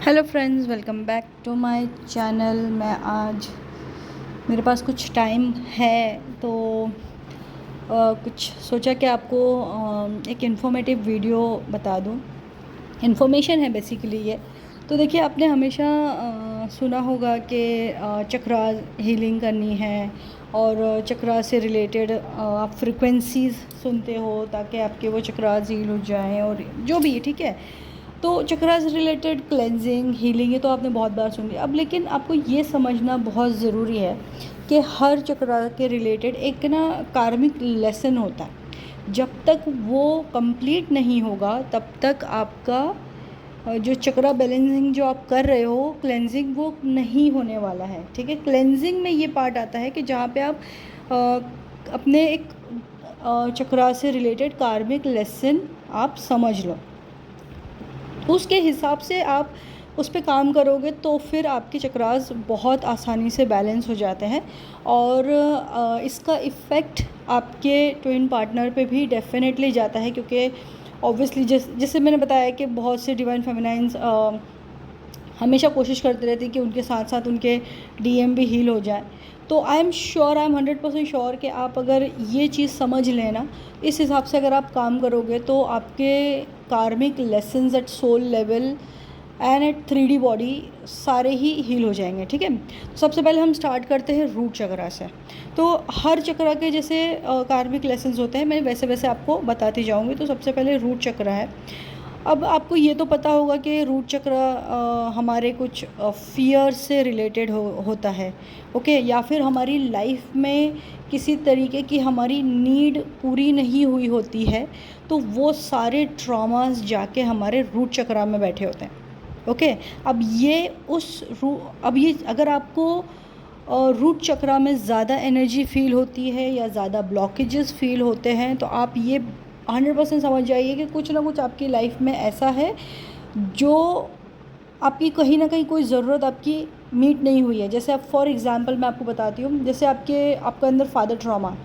Hello friends, welcome back to my channel. मैं आज मेरे पास कुछ टाइम है तो कुछ सोचा कि आपको एक इन्फॉर्मेटिव वीडियो बता दूं। इन्फॉर्मेशन है बेसिकली ये। तो देखिए, आपने हमेशा सुना होगा कि चक्रास हीलिंग करनी है और चक्रास से रिलेटेड आप फ्रिक्वेंसीज सुनते हो ताकि आपके वो चक्रास हील हो जाएं और जो भी, ठीक है। तो चक्रास रिलेटेड क्लेंजिंग हीलिंग ये तो आपने बहुत बार सुन लिया। अब लेकिन आपको ये समझना बहुत ज़रूरी है कि हर चक्रा के रिलेटेड एक ना कार्मिक लेसन होता है। जब तक वो कंप्लीट नहीं होगा तब तक आपका जो चक्रा बैलेंसिंग जो आप कर रहे हो, क्लेंजिंग, वो नहीं होने वाला है। ठीक है, क्लेंजिंग में ये पार्ट आता है कि जहाँ पे आप अपने एक चक्रा से रिलेटेड कार्मिक लेसन आप समझ लो, उसके हिसाब से आप उस पर काम करोगे तो फिर आपके चक्रास बहुत आसानी से बैलेंस हो जाते हैं। और इसका इफ़ेक्ट आपके ट्विन पार्टनर पे भी डेफिनेटली जाता है, क्योंकि ऑब्वियसली जैसे मैंने बताया कि बहुत से डिवाइन फेमिनाइंस हमेशा कोशिश करते रहते हैं कि उनके साथ साथ उनके डीएम भी हील हो जाए। तो आई एम 100% श्योर कि आप अगर ये चीज़ समझ लेना, इस हिसाब से अगर आप काम करोगे तो आपके karmic lessons at soul level and at 3D body सारे ही हील हो जाएंगे। ठीक है, तो सबसे पहले हम स्टार्ट करते हैं रूट चक्रा से। तो हर चक्रा के जैसे कार्मिक लेसन्स होते हैं, मैं वैसे वैसे आपको बताती जाऊँगी। तो सबसे पहले रूट चक्रा है। अब आपको ये तो पता होगा कि रूट चक्र हमारे कुछ फियर से रिलेटेड होता है, ओके, या फिर हमारी लाइफ में किसी तरीके की हमारी नीड पूरी नहीं हुई होती है, तो वो सारे ट्रॉमास जाके हमारे रूट चक्र में बैठे होते हैं। ओके, अब ये अगर आपको रूट चक्र में ज़्यादा एनर्जी फील होती है या ज़्यादा ब्लॉकेजेस फील होते हैं, तो आप ये 100% समझ जाइए कि कुछ ना कुछ आपकी लाइफ में ऐसा है जो आपकी कहीं ना कहीं कोई ज़रूरत आपकी मीट नहीं हुई है। जैसे आप फॉर एग्ज़ाम्पल मैं आपको बताती हूँ, जैसे आपके अंदर फादर ट्रॉमा,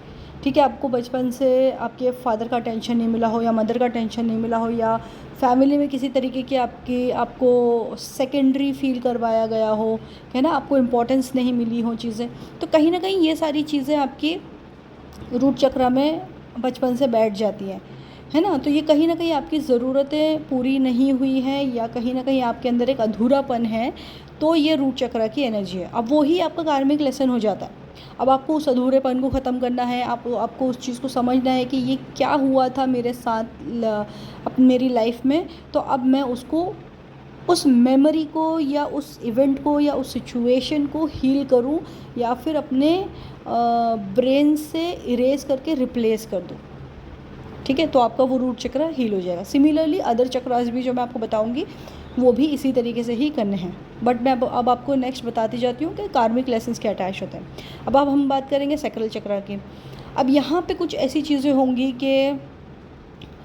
ठीक है, आपको बचपन से आपके फादर का टेंशन नहीं मिला हो या मदर का टेंशन नहीं मिला हो, या फैमिली में किसी तरीके की आपको सेकेंडरी फील करवाया गया हो, है ना, आपको इम्पोर्टेंस नहीं मिली हो चीज़ें, तो कहीं ना कहीं ये सारी चीज़ें आपकी रूट चक्र में बचपन से बैठ जाती हैं, है ना। तो ये कहीं ना कहीं आपकी ज़रूरतें पूरी नहीं हुई हैं या कहीं ना कहीं आपके अंदर एक अधूरापन है, तो ये रूट चक्र की एनर्जी है। अब वो ही आपका कार्मिक लेसन हो जाता है। अब आपको उस अधूरेपन को ख़त्म करना है, आपको उस चीज़ को समझना है कि ये क्या हुआ था मेरे साथ मेरी लाइफ में, तो अब मैं उस मेमोरी को या उस इवेंट को या उस सिचुएशन को हील करूं या फिर अपने ब्रेन से इरेज करके रिप्लेस कर दूं। ठीक है, तो आपका वो रूट चक्र हील हो जाएगा। सिमिलरली अदर चक्रास भी जो मैं आपको बताऊंगी वो भी इसी तरीके से ही करने हैं, बट मैं अब आपको नेक्स्ट बताती जाती हूँ कि कार्मिक लेसन्स के अटैच होते हैं। अब हम बात करेंगे सैक्रल चक्र की। अब यहाँ पे कुछ ऐसी चीज़ें होंगी कि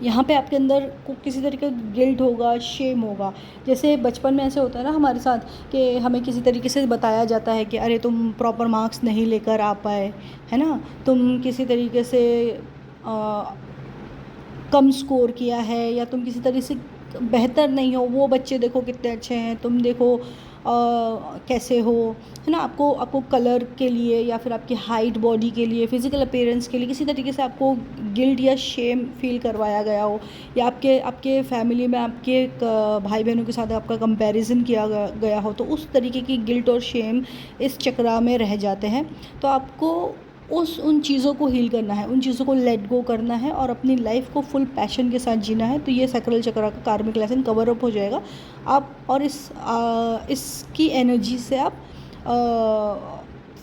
यहाँ पे आपके अंदर को किसी तरीके का गिल्ट होगा, शेम होगा। जैसे बचपन में ऐसे होता है ना हमारे साथ कि हमें किसी तरीके से बताया जाता है कि अरे तुम प्रॉपर मार्क्स नहीं लेकर आ पाए, है ना, तुम किसी तरीके से कम स्कोर किया है, या तुम किसी तरह से बेहतर नहीं हो, वो बच्चे देखो कितने अच्छे हैं, तुम देखो कैसे हो, है ना। आपको कलर के लिए या फिर आपकी हाइट, बॉडी के लिए, फिजिकल अपीयरेंस के लिए किसी तरीके से आपको गिल्ट या शेम फील करवाया गया हो, या आपके फैमिली में आपके भाई बहनों के साथ आपका कंपैरिजन किया गया हो, तो उस तरीके की गिल्ट और शेम इस चक्रा में रह जाते हैं। तो आपको उन चीज़ों को हील करना है, उन चीज़ों को लेट गो करना है और अपनी लाइफ को फुल पैशन के साथ जीना है। तो ये सैक्रल चक्र का कार्मिक लेसन कवर अप हो जाएगा आप, और इसकी एनर्जी से आप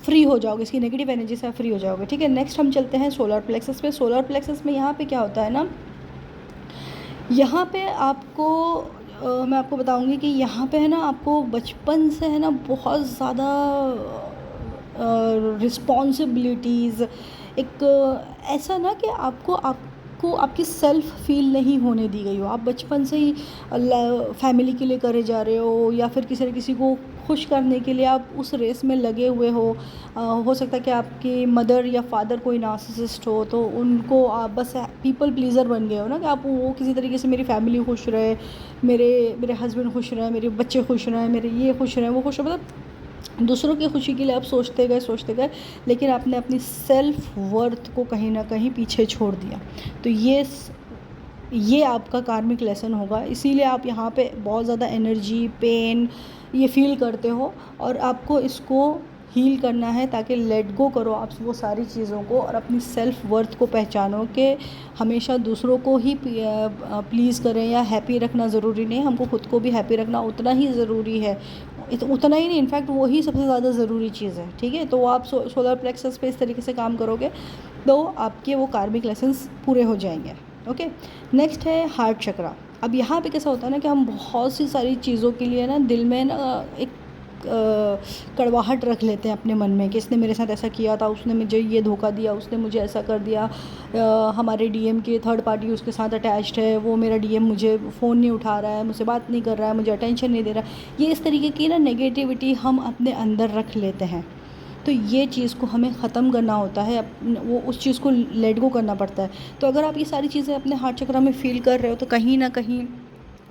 फ्री हो जाओगे, इसकी नेगेटिव एनर्जी से आप फ्री हो जाओगे। ठीक है, नेक्स्ट हम चलते हैं सोलर प्लेक्सस पे। सोलर प्लेक्सस में यहाँ पे क्या होता है ना, यहाँ पे आपको मैं आपको बताऊँगी कि यहाँ पे है ना, आपको बचपन से है ना बहुत ज़्यादा रिस्पॉन्सिबिलिटीज़, एक ऐसा ना कि आपको आपको आपकी सेल्फ फील नहीं होने दी गई हो। आप बचपन से ही फैमिली के लिए करे जा रहे हो, या फिर किसी न किसी को खुश करने के लिए आप उस रेस में लगे हुए हो सकता है कि आपकी मदर या फादर कोई नार्सिसिस्ट हो, तो उनको आप बस पीपल प्लीज़र बन गए हो ना, कि आप वो किसी तरीके से मेरी फैमिली खुश रहे, मेरे मेरे हस्बैंड खुश रहें, मेरे बच्चे खुश रहें, मेरे ये खुश रहें, वो खुश रहें, मतलब दूसरों की खुशी के लिए आप सोचते गए, लेकिन आपने अपनी सेल्फ वर्थ को कहीं ना कहीं पीछे छोड़ दिया। तो ये आपका कार्मिक लेसन होगा, इसीलिए आप यहाँ पे बहुत ज़्यादा एनर्जी, पेन ये फील करते हो, और आपको इसको हील करना है, ताकि लेट गो करो आप वो सारी चीज़ों को, और अपनी सेल्फ वर्थ को पहचानो कि हमेशा दूसरों को ही प्लीज़ करें या हैप्पी रखना ज़रूरी नहीं, हमको खुद को भी हैप्पी रखना उतना ही ज़रूरी है, उतना ही नहीं, इनफैक्ट वही सबसे ज़्यादा ज़रूरी चीज़ है। ठीक है, तो आप सोलर प्लेक्सस पे इस तरीके से काम करोगे तो आपके वो कार्मिक लेसन्स पूरे हो जाएंगे। ओके, नेक्स्ट है हार्ट चक्रा। अब यहाँ पे कैसा होता है ना कि हम बहुत सी सारी चीज़ों के लिए ना दिल में ना एक कड़वाहट रख लेते हैं अपने मन में, कि इसने मेरे साथ ऐसा किया था, उसने मुझे ये धोखा दिया, उसने मुझे ऐसा कर दिया, हमारे डीएम के थर्ड पार्टी उसके साथ अटैच्ड है, वो मेरा डीएम मुझे फ़ोन नहीं उठा रहा है, मुझसे बात नहीं कर रहा है, मुझे अटेंशन नहीं दे रहा है। ये इस तरीके की ना नेगेटिविटी हम अपने अंदर रख लेते हैं। तो ये चीज़ को हमें ख़त्म करना होता है, वो उस चीज़ को लेट गो करना पड़ता है। तो अगर आप ये सारी चीज़ें अपने हार्ट चक्र में फ़ील कर रहे हो, तो कहीं ना कहीं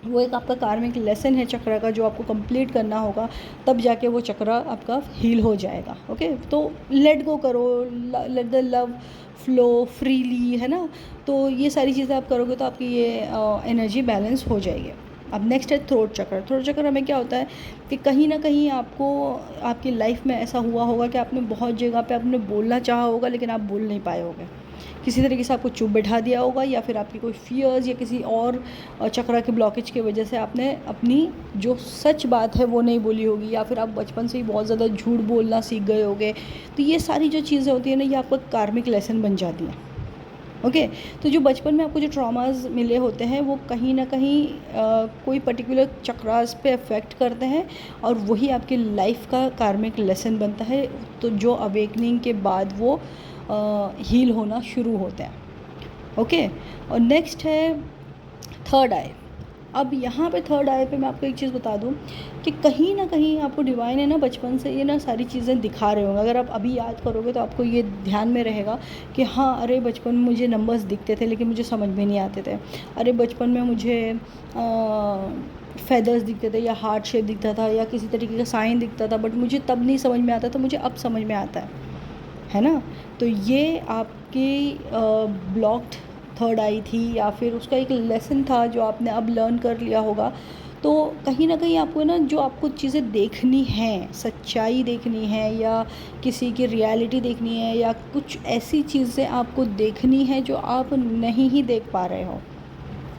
वो एक आपका कार्मिक लेसन है चक्र का, जो आपको कंप्लीट करना होगा, तब जाके वो चक्र आपका हील हो जाएगा। ओके, तो लेट गो करो, let the love flow freely, है ना। तो ये सारी चीज़ें आप करोगे तो आपकी ये एनर्जी बैलेंस हो जाएगी। अब नेक्स्ट है थ्रोट चक्र। थ्रोट चक्र में क्या होता है कि कहीं ना कहीं आपको आपकी लाइफ में ऐसा हुआ होगा कि आपने बहुत जगह पे आपने बोलना चाहा होगा, लेकिन आप बोल नहीं पाए होगे, किसी तरीके से आपको चुप बैठा दिया होगा, या फिर आपकी कोई फियर्स या किसी और चक्र के ब्लॉकेज की वजह से आपने अपनी जो सच बात है वो नहीं बोली होगी, या फिर आप बचपन से ही बहुत ज़्यादा झूठ बोलना सीख गए होगे। तो ये सारी जो चीज़ें होती हैं ना, ये आपका कार्मिक लेसन बन जाती हैं। ओके, तो जो बचपन में आपको जो ट्रॉमास मिले होते हैं, वो कहीं ना कहीं कोई पर्टिकुलर चक्रास पे अफेक्ट करते हैं, और वही आपकी लाइफ का कार्मिक लेसन बनता है। तो जो अवेकनिंग के बाद वो हील होना शुरू होते हैं। ओके, और नेक्स्ट है थर्ड आई। अब यहाँ पे थर्ड आई पे मैं आपको एक चीज़ बता दूँ कि कहीं ना कहीं आपको डिवाइन है ना बचपन से ये ना सारी चीज़ें दिखा रहे होंगे। अगर आप अभी याद करोगे तो आपको ये ध्यान में रहेगा कि हाँ, अरे बचपन में मुझे नंबर्स दिखते थे लेकिन मुझे समझ में नहीं आते थे। अरे बचपन में मुझे फेदर्स दिखते थे, या हार्ट शेप दिखता था, या किसी तरीके का साइन दिखता था, बट मुझे तब नहीं समझ में आता था, मुझे अब समझ में आता है ना। तो ये आपकी ब्लॉक्ड थर्ड आई थी, या फिर उसका एक लेसन था जो आपने अब लर्न कर लिया होगा। तो कहीं ना कहीं आपको ना जो आपको चीज़ें देखनी हैं, सच्चाई देखनी है, या किसी की रियलिटी देखनी है, या कुछ ऐसी चीज़ें आपको देखनी है जो आप नहीं ही देख पा रहे हो,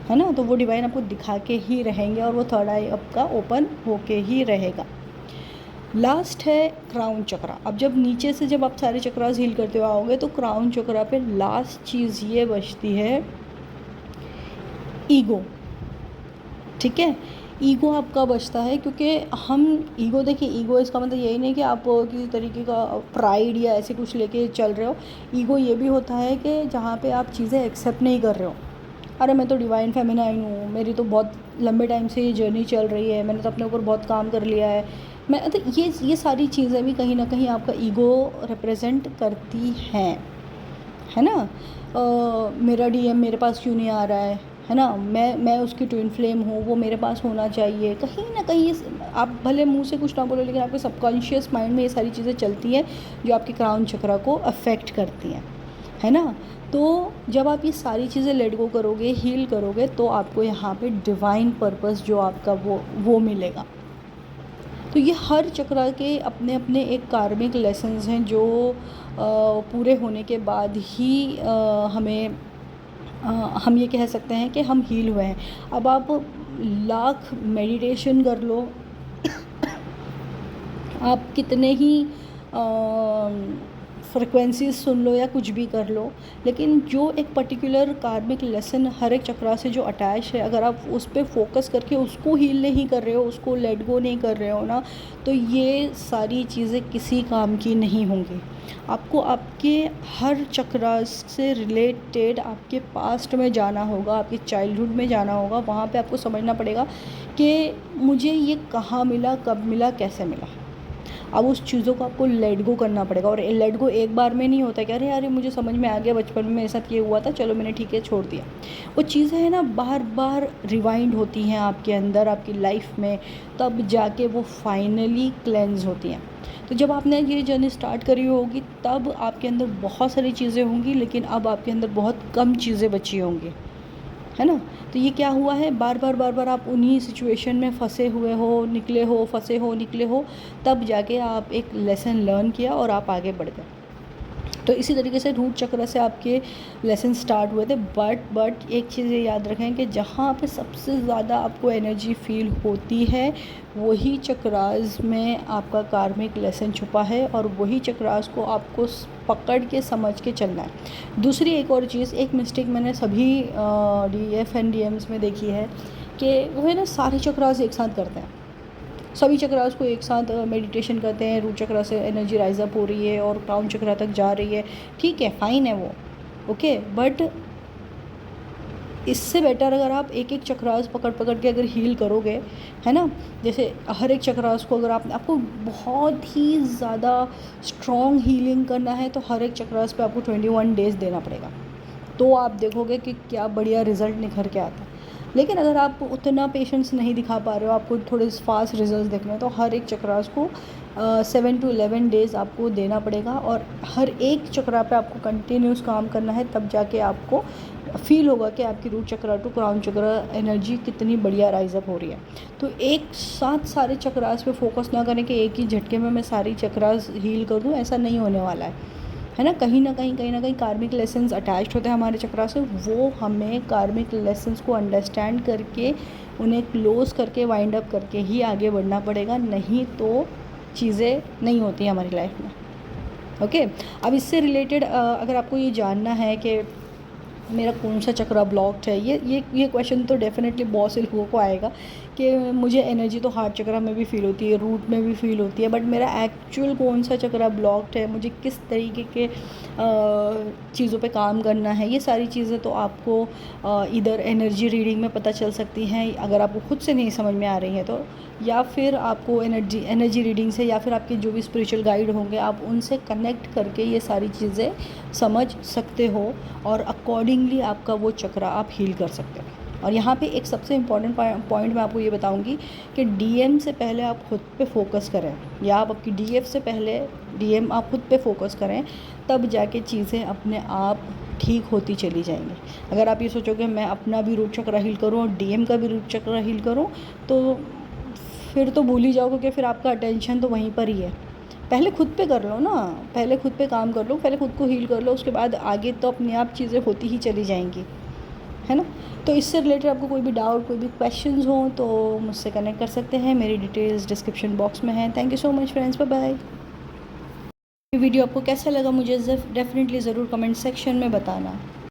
है ना। तो वो डिवाइन आपको दिखा के ही रहेंगे, और वो थर्ड आई आपका ओपन होके ही रहेगा। लास्ट है क्राउन चक्रा। अब जब नीचे से जब आप सारे चक्रास हील करते हुए आओगे, तो क्राउन चक्रा पे लास्ट चीज़ ये बचती है ईगो। ठीक है, ईगो आपका बचता है, क्योंकि हम ईगो, देखिए ईगो इसका मतलब यही नहीं कि आप किसी तरीके का प्राइड या ऐसे कुछ लेके चल रहे हो। ईगो ये भी होता है कि जहाँ पे आप चीज़ें एक्सेप्ट नहीं कर रहे हो। अरे मैं तो डिवाइन फेमिनाइन हूँ, मेरी तो बहुत लंबे टाइम से ये जर्नी चल रही है, मैंने तो अपने ऊपर बहुत काम कर लिया है, मैं तो ये सारी चीज़ें भी कहीं ना कहीं आपका ईगो रिप्रेजेंट करती हैं, है ना। मेरा डीएम मेरे पास क्यों नहीं आ रहा है ना, मैं उसकी ट्विन फ्लेम हूँ, वो मेरे पास होना चाहिए। कहीं ना कहीं आप भले मुंह से कुछ ना बोलो, लेकिन आपके सबकॉन्शियस माइंड में ये सारी चीज़ें चलती हैं जो आपके क्राउन चक्रा को अफेक्ट करती हैं, है ना। तो जब आप ये सारी चीज़ें लेट गो करोगे, हील करोगे, तो आपको यहाँ पे डिवाइन पर्पस जो आपका वो मिलेगा। तो ये हर चक्र के अपने अपने एक कार्मिक लेसन्स हैं जो पूरे होने के बाद ही हम ये कह सकते हैं कि हम हील हुए हैं। अब आप लाख मेडिटेशन कर लो, आप कितने ही फ्रिक्वेंसीज सुन लो या कुछ भी कर लो, लेकिन जो एक पर्टिकुलर कार्मिक लेसन हर एक चक्रा से जो अटैच है, अगर आप उस पर फोकस करके उसको हील नहीं कर रहे हो, उसको लेट गो नहीं कर रहे हो ना, तो ये सारी चीज़ें किसी काम की नहीं होंगी। आपको आपके हर चक्रा से रिलेटेड आपके पास्ट में जाना होगा, आपके चाइल्डहुड में जाना होगा। वहाँ पे आपको समझना पड़ेगा कि मुझे ये कहाँ मिला, कब मिला, कैसे मिला। अब उस चीज़ों को आपको लेट गो करना पड़ेगा, और लेट गो एक बार में नहीं होता कि अरे यार मुझे समझ में आ गया, बचपन में मेरे साथ ये हुआ था, चलो मैंने ठीक है छोड़ दिया। वो चीज़ें हैं ना बार बार रिवाइंड होती हैं आपके अंदर, आपकी लाइफ में, तब जाके वो फाइनली क्लेंज होती हैं। तो जब आपने ये जर्नी स्टार्ट करी होगी तब आपके अंदर बहुत सारी चीज़ें होंगी, लेकिन अब आपके अंदर बहुत कम चीज़ें बची होंगी, है ना। तो ये क्या हुआ है, बार बार आप उन्हीं सिचुएशन में फंसे हुए हो, निकले हो, फंसे हो, निकले हो, तब जाके आप एक लेसन लर्न किया और आप आगे बढ़ गए। तो इसी तरीके से रूट चक्र से आपके लेसन स्टार्ट हुए थे। बट एक चीज़ ये याद रखें कि जहाँ पे सबसे ज़्यादा आपको एनर्जी फील होती है, वही चक्रास में आपका कार्मिक लेसन छुपा है, और वही चक्रास को आपको पकड़ के समझ के चलना है। दूसरी एक और चीज़, एक मिस्टेक मैंने सभी DF एंड DMs में देखी है कि वो है ना सारे चक्रास एक साथ करते हैं। सभी चक्रास को एक साथ मेडिटेशन करते हैं, रूट चक्रा से एनर्जी राइज अप हो रही है और क्राउन चक्रा तक जा रही है, ठीक है, फाइन है वो, ओके। बट इससे बेटर अगर आप एक एक चक्रास पकड़ के अगर हील करोगे, है ना, जैसे हर एक चक्रास को अगर आपको बहुत ही ज़्यादा स्ट्रॉन्ग हीलिंग करना है, तो हर एक चक्रास पे आपको 21 डेज़ देना पड़ेगा, तो आप देखोगे कि क्या बढ़िया रिज़ल्ट निखर के आता है। लेकिन अगर आप उतना पेशेंस नहीं दिखा पा रहे हो, आपको थोड़े फास्ट रिजल्ट्स देखने हैं, तो हर एक चक्रास को 7 to 11 डेज़ आपको देना पड़ेगा, और हर एक चक्रा पे आपको कंटिन्यूस काम करना है, तब जाके आपको फील होगा कि आपकी root chakra to crown chakra energy कितनी बढ़िया राइज अप हो रही है। तो एक साथ सारे चक्रास पे फोकस ना करें कि एक ही झटके में मैं सारी चक्रास हील कर दूँ, ऐसा नहीं होने वाला है ना। कहीं ना कहीं कार्मिक लेसन्स अटैच्ड होते हैं हमारे चक्रा से, वो हमें कार्मिक लेसन्स को अंडरस्टैंड करके उन्हें क्लोज करके वाइंड अप करके ही आगे बढ़ना पड़ेगा, नहीं तो चीज़ें नहीं होती हमारी लाइफ में, ओके। अब इससे रिलेटेड अगर आपको ये जानना है कि मेरा कौन सा चक्रा ब्लॉक्ड है, ये क्वेश्चन तो डेफिनेटली बहुत से लोगों को आएगा कि मुझे एनर्जी तो हार्ट चक्रा में भी फील होती है, रूट में भी फील होती है, बट मेरा एक्चुअल कौन सा चक्रा ब्लॉक्ड है, मुझे किस तरीके के चीज़ों पे काम करना है, ये सारी चीज़ें तो आपको इधर एनर्जी रीडिंग में पता चल सकती हैं, अगर आपको खुद से नहीं समझ में आ रही है तो, या फिर आपको एनर्जी रीडिंग से, या फिर आपके जो भी स्पिरिचुअल गाइड होंगे आप उनसे कनेक्ट करके ये सारी चीज़ें समझ सकते हो, और अकॉर्डिंगली आपका वो चक्रा आप हील कर सकते हो। और यहाँ पे एक सबसे इम्पॉर्टेंट पॉइंट मैं आपको ये बताऊँगी कि DM से पहले आप खुद पे फोकस करें, या आप आपकी DF से पहले DM आप खुद पे फोकस करें, तब जाके चीज़ें अपने आप ठीक होती चली जाएंगी। अगर आप ये सोचोगे मैं अपना भी रूट चक्रा हील करूँ और DM का भी रूट चक्रा हील करूँ, तो फिर तो भूल ही जाओगे कि फिर आपका अटेंशन तो वहीं पर ही है। पहले खुद पे कर लो ना, पहले खुद पे काम कर लो, पहले खुद को हील कर लो, उसके बाद आगे तो अपने आप चीज़ें होती ही चली जाएंगी, है ना। तो इससे रिलेटेड आपको कोई भी डाउट, कोई भी क्वेश्चंस हो तो मुझसे कनेक्ट कर सकते हैं, मेरी डिटेल्स डिस्क्रिप्शन बॉक्स में है। Thank you so much friends, bye bye. Video आपको कैसा लगा मुझे डेफिनेटली ज़रूर कमेंट सेक्शन में बताना।